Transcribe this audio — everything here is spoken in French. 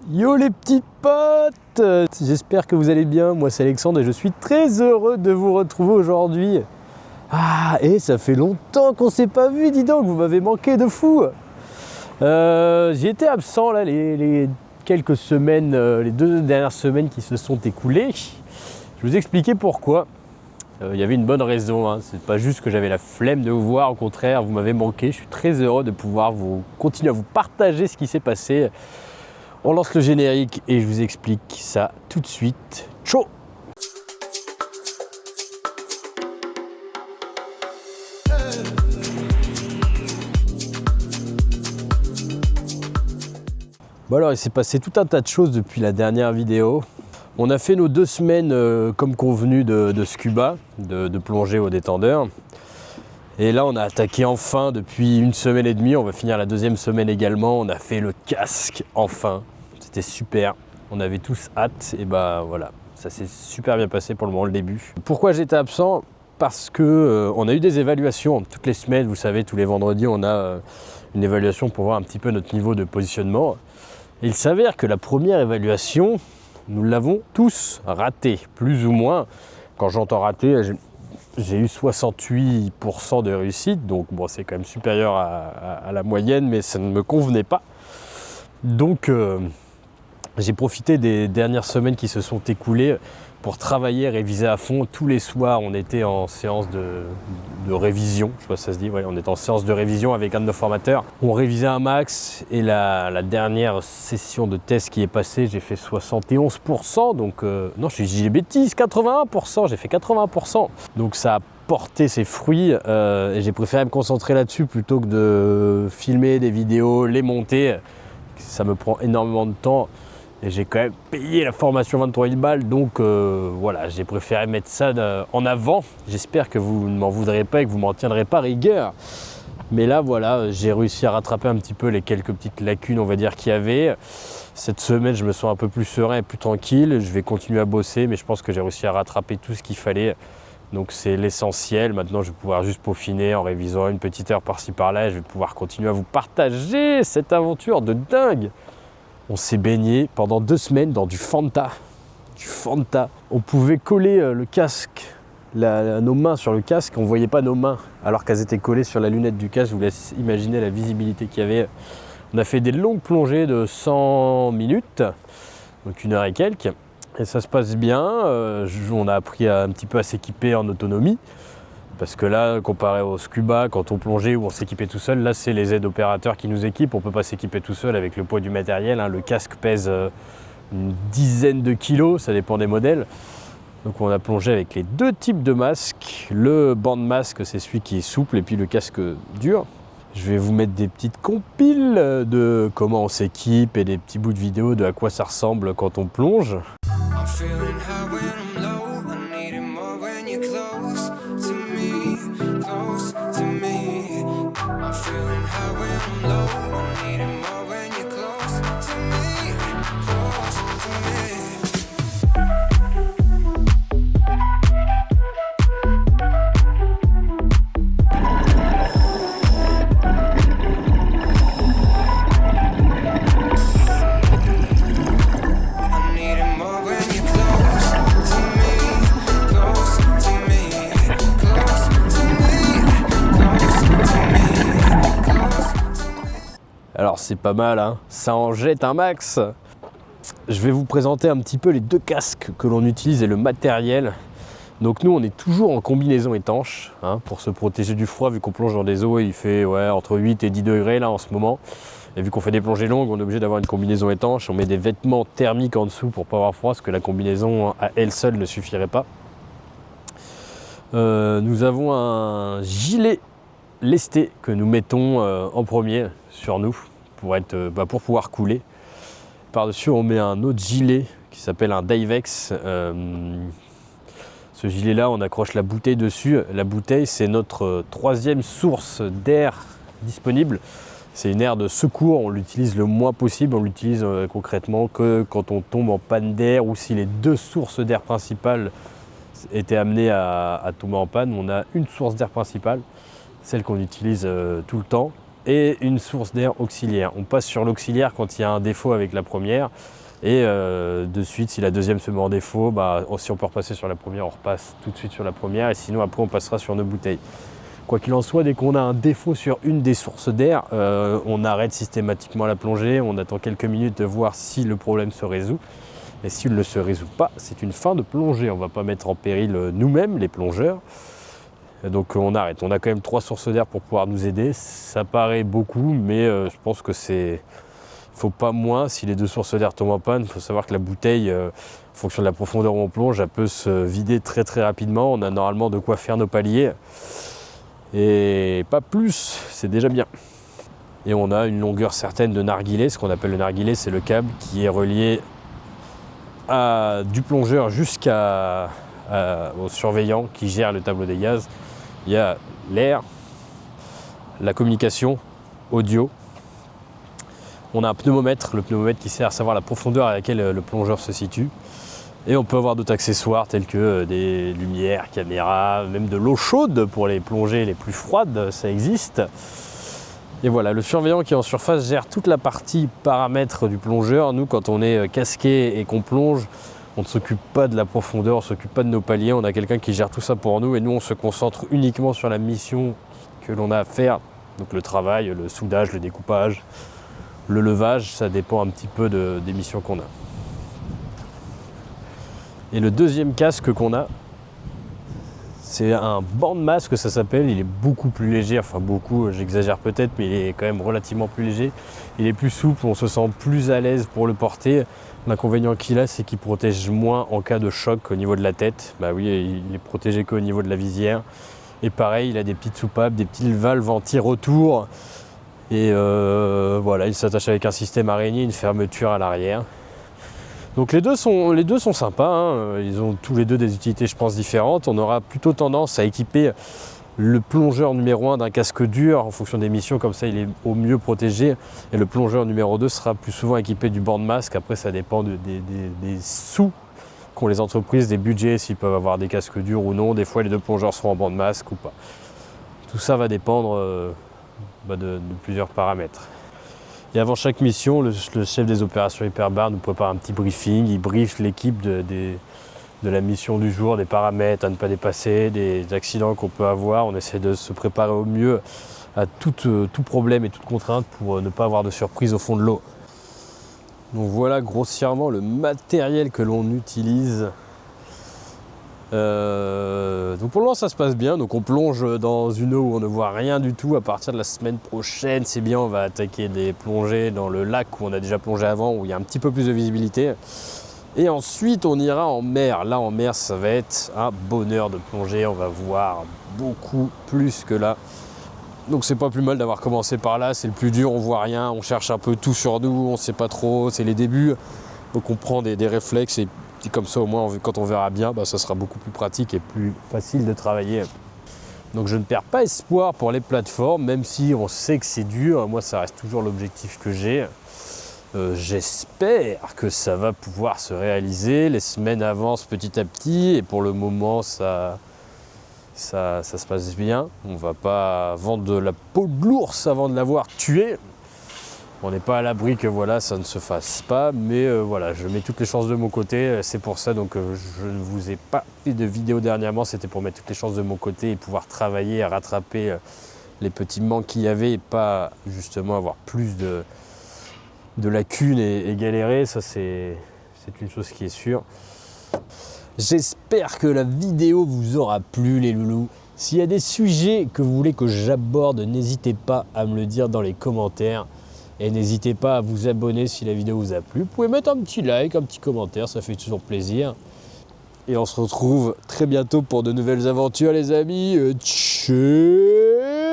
Yo les petits potes, j'espère que vous allez bien, moi c'est Alexandre et je suis très heureux de vous retrouver aujourd'hui. Ah, et ça fait longtemps qu'on s'est pas vu, dis donc, vous m'avez manqué de fou. J'ai été absent là les quelques semaines, les 2 dernières semaines qui se sont écoulées. Je vais vous expliquer pourquoi. Il y avait une bonne raison, hein. C'est pas juste que j'avais la flemme de vous voir, au contraire, vous m'avez manqué. Je suis très heureux de pouvoir continuer à vous partager ce qui s'est passé. On lance le générique et je vous explique ça tout de suite. Ciao! Bon alors il s'est passé tout un tas de choses depuis la dernière vidéo. On a fait nos 2 semaines comme convenu de scuba, de plongée au détendeur. Et là on a attaqué enfin depuis 1 semaine et demie, on va finir la 2e semaine également. On a fait le casque enfin, c'était super, on avait tous hâte et bah voilà, ça s'est super bien passé pour le moment, le début. Pourquoi j'étais absent? Parce que on a eu des évaluations toutes les semaines, vous savez, tous les vendredis on a une évaluation pour voir un petit peu notre niveau de positionnement. Et il s'avère que la première évaluation, nous l'avons tous raté, plus ou moins. Quand j'entends raté, j'ai eu 68% de réussite, donc bon, c'est quand même supérieur à la moyenne, mais ça ne me convenait pas. Donc j'ai profité des dernières semaines qui se sont écoulées pour travailler, réviser à fond. Tous les soirs, on était en séance de révision, je sais pas si ça se dit, ouais, on était en séance de révision avec un de nos formateurs. On révisait un max et la dernière session de test qui est passée, j'ai fait 71%, donc non, je dis des bêtises, 81%, j'ai fait 81%. Donc ça a porté ses fruits et j'ai préféré me concentrer là-dessus plutôt que de filmer des vidéos, les monter. Ça me prend énormément de temps. Et j'ai quand même payé la formation 23 000 balles, donc voilà, j'ai préféré mettre ça en avant. J'espère que vous ne m'en voudrez pas et que vous m'en tiendrez pas rigueur. Mais là, voilà, j'ai réussi à rattraper un petit peu les quelques petites lacunes, on va dire, qu'il y avait. Cette semaine, je me sens un peu plus serein et plus tranquille. Je vais continuer à bosser, mais je pense que j'ai réussi à rattraper tout ce qu'il fallait. Donc c'est l'essentiel. Maintenant, je vais pouvoir juste peaufiner en révisant une petite heure par-ci par-là. Et je vais pouvoir continuer à vous partager cette aventure de dingue. On s'est baigné pendant 2 semaines dans du Fanta. On pouvait coller le casque, nos mains sur le casque, on ne voyait pas nos mains alors qu'elles étaient collées sur la lunette du casque. Je vous laisse imaginer la visibilité qu'il y avait. On a fait des longues plongées de 100 minutes, donc 1 heure et quelques. Et ça se passe bien. On a appris un petit peu à s'équiper en autonomie. Parce que là, comparé au scuba, quand on plongeait ou on s'équipait tout seul, là c'est les aides opérateurs qui nous équipent. On ne peut pas s'équiper tout seul avec le poids du matériel. Hein. Le casque pèse une dizaine de kilos, ça dépend des modèles. Donc on a plongé avec les 2 types de masques. Le band masque, c'est celui qui est souple, et puis le casque dur. Je vais vous mettre des petites compiles de comment on s'équipe et des petits bouts de vidéo de à quoi ça ressemble quand on plonge. Alors c'est pas mal, hein, ça en jette un max. Je vais vous présenter un petit peu les 2 casques que l'on utilise et le matériel. Donc nous on est toujours en combinaison étanche, hein, pour se protéger du froid, vu qu'on plonge dans des eaux et il fait entre 8 et 10 degrés là en ce moment. Et vu qu'on fait des plongées longues, on est obligé d'avoir une combinaison étanche. On met des vêtements thermiques en dessous pour pas avoir froid, parce que la combinaison à elle seule ne suffirait pas. Nous avons un gilet lesté que nous mettons en premier sur nous pour pouvoir couler. Par-dessus, on met un autre gilet qui s'appelle un Divex. Ce gilet-là, on accroche la bouteille dessus. La bouteille, c'est notre 3e source d'air disponible. C'est une aire de secours, on l'utilise le moins possible. On l'utilise concrètement que quand on tombe en panne d'air ou si les 2 sources d'air principales étaient amenées à tomber en panne. On a une source d'air principale, celle qu'on utilise tout le temps. et une source d'air auxiliaire. On passe sur l'auxiliaire quand il y a un défaut avec la première. Et de suite, si la deuxième se met en défaut, bah, si on peut repasser sur la première, on repasse tout de suite sur la première. Et sinon, après, on passera sur nos bouteilles. Quoi qu'il en soit, dès qu'on a un défaut sur une des sources d'air, on arrête systématiquement la plongée. On attend quelques minutes de voir si le problème se résout. Et s'il ne se résout pas, c'est une fin de plongée. On ne va pas mettre en péril nous-mêmes, les plongeurs. Donc on arrête. On a quand même 3 sources d'air pour pouvoir nous aider. Ça paraît beaucoup, mais je pense que c'est... Il ne faut pas moins. Si les 2 sources d'air tombent en panne, il faut savoir que la bouteille, en fonction de la profondeur où on plonge, elle peut se vider très très rapidement. On a normalement de quoi faire nos paliers. Et pas plus, c'est déjà bien. Et on a une longueur certaine de narguilé. Ce qu'on appelle le narguilé, c'est le câble qui est relié du plongeur au surveillant qui gère le tableau des gaz. Il y a l'air, la communication audio. On a un pneumomètre, le pneumomètre qui sert à savoir la profondeur à laquelle le plongeur se situe. Et on peut avoir d'autres accessoires tels que des lumières, caméras, même de l'eau chaude pour les plongées les plus froides, ça existe. Et voilà, le surveillant qui est en surface gère toute la partie paramètres du plongeur. Nous, quand on est casqué et qu'on plonge, on ne s'occupe pas de la profondeur, on ne s'occupe pas de nos paliers. On a quelqu'un qui gère tout ça pour nous et nous, on se concentre uniquement sur la mission que l'on a à faire. Donc le travail, le soudage, le découpage, le levage, ça dépend un petit peu des missions qu'on a. Et le deuxième casque qu'on a, c'est un bandmasque, ça s'appelle. Il est beaucoup plus léger, enfin beaucoup, j'exagère peut-être, mais il est quand même relativement plus léger. Il est plus souple, on se sent plus à l'aise pour le porter. L'inconvénient qu'il a, c'est qu'il protège moins en cas de choc au niveau de la tête. Bah oui, il est protégé qu'au niveau de la visière. Et pareil, il a des petites soupapes, des petites valves anti-retour. Et voilà, il s'attache avec un système araignée, une fermeture à l'arrière. Donc les deux sont sympas, hein. Ils ont tous les deux des utilités, je pense, différentes. On aura plutôt tendance à équiper le plongeur numéro 1 d'un casque dur en fonction des missions, comme ça il est au mieux protégé. Et le plongeur numéro 2 sera plus souvent équipé du bandmasque. Après, ça dépend des sous qu'ont les entreprises, des budgets, s'ils peuvent avoir des casques durs ou non. Des fois, les 2 plongeurs seront en bandmasque ou pas. Tout ça va dépendre de plusieurs paramètres. Et avant chaque mission, le chef des opérations hyperbares nous prépare un petit briefing. Il briefe l'équipe de la mission du jour, des paramètres à ne pas dépasser, des accidents qu'on peut avoir. On essaie de se préparer au mieux à tout problème et toute contrainte pour ne pas avoir de surprise au fond de l'eau. Donc voilà grossièrement le matériel que l'on utilise. Donc pour le moment ça se passe bien, donc on plonge dans une eau où on ne voit rien du tout. À partir de la semaine prochaine, c'est bien, on va attaquer des plongées dans le lac où on a déjà plongé avant, où il y a un petit peu plus de visibilité. Et ensuite on ira en mer. Là en mer ça va être un bonheur de plonger, on va voir beaucoup plus que là. Donc c'est pas plus mal d'avoir commencé par là, c'est le plus dur, on voit rien, on cherche un peu tout sur nous, on sait pas trop, c'est les débuts. Donc on prend des réflexes et comme ça au moins quand on verra bien, ça sera beaucoup plus pratique et plus facile de travailler. Donc je ne perds pas espoir pour les plateformes, même si on sait que c'est dur. Moi ça reste toujours l'objectif que j'ai. J'espère que ça va pouvoir se réaliser. Les semaines avancent petit à petit et pour le moment ça se passe bien. On ne va pas vendre de la peau de l'ours avant de l'avoir tué. On n'est pas à l'abri que voilà, ça ne se fasse pas, mais voilà, je mets toutes les chances de mon côté. C'est pour ça donc je ne vous ai pas fait de vidéo dernièrement, c'était pour mettre toutes les chances de mon côté et pouvoir travailler à rattraper les petits manques qu'il y avait et pas justement avoir plus de lacunes et galérer. Ça c'est une chose qui est sûre. J'espère que la vidéo vous aura plu les loulous. S'il y a des sujets que vous voulez que j'aborde, n'hésitez pas à me le dire dans les commentaires. Et n'hésitez pas à vous abonner si la vidéo vous a plu. Vous pouvez mettre un petit like, un petit commentaire, ça fait toujours plaisir. Et on se retrouve très bientôt pour de nouvelles aventures les amis. Tchuss.